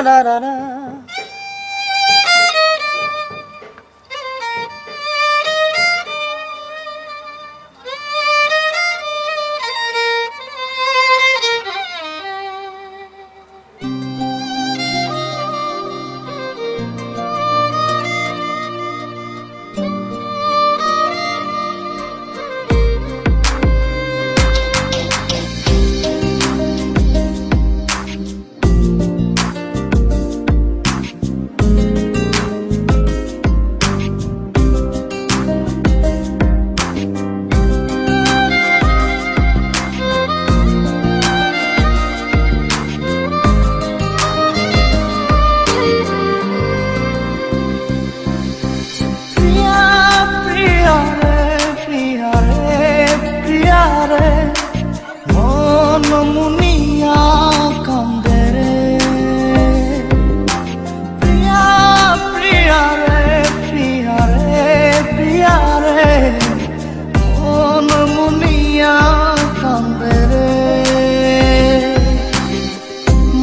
ra ra ra.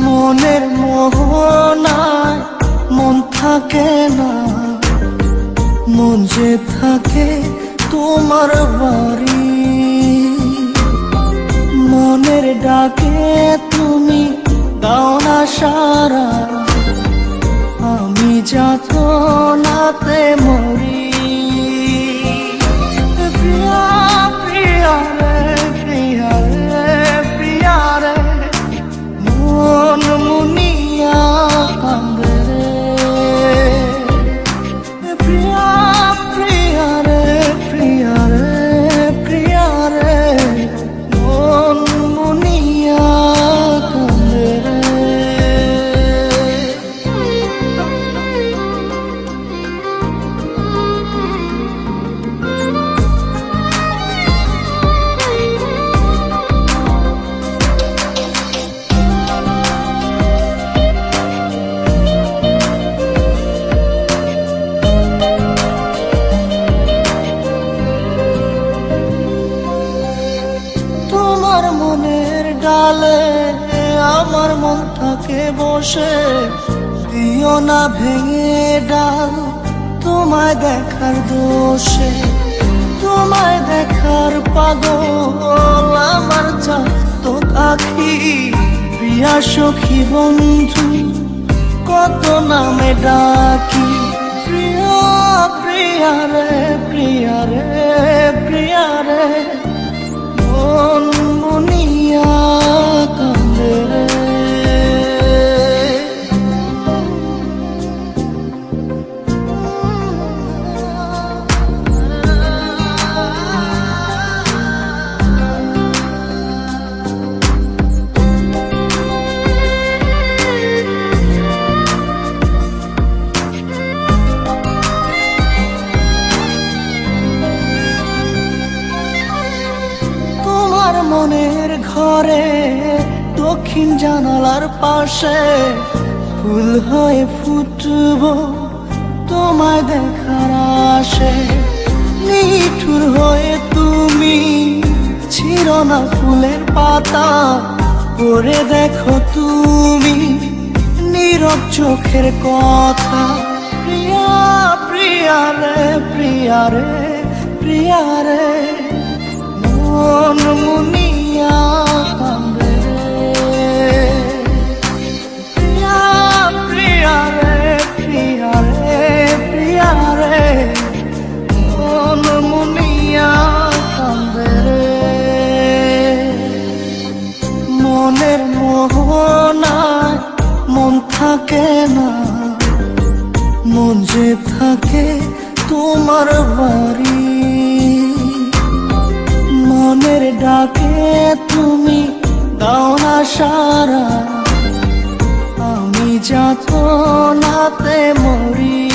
মনের মোহনায় মন থাকে না, মন যে থাকে তোমার বাড়ি। মনের ডাকে তুমি দাও না সারা, আমি যাতনাতে মরি। প্রিয়া প্রিয়া রে প্রিয়া রে প্রিয়া রে, মন মুনিয়া কান্দে রে। প্রিয়া প্রিয়া রে প্রিয়া রে প্রিয়া রে, মন মুনিয়া কান্দে রে। তোমার মনের ডালে আমার মন থাকে বসে, দিও না ভেঙে ডাল তোমায় দেখার দোষে। তোমায় দেখার পাগল আমার চাতক আখি, প্রিয়া সখী বন্ধু কত নামে ডাকি। প্রিয়া প্রিয়া রে প্রিয়া রে প্রিয়া রে, মন মুনিয়া কান্দে রে। মনের ঘরে দক্ষিণ জানালার পাশে ফুল হয়ে ফুটব তোমায় দেখার আশে। নিঠুর হয়ে তুমি ছিঁড়ো না ফুলের পাতা, পড়ে দেখো তুমি নীরব চোখের কথা। প্রিয়া প্রিয়া রে প্রিয়া রে প্রিয়া রে, মন মুনিয়া কান্দে রে। প্রিয়া প্রিয়া রে প্রিয়া রে প্রিয়া রে, মন মুনিয়া কান্দে রে। মনের মোহনায় মন থাকে না, মন যে থাকে তোমার বাড়ি। মনের ডাকে তুমি দাও না সারা, আমি যাতনাতে মরি।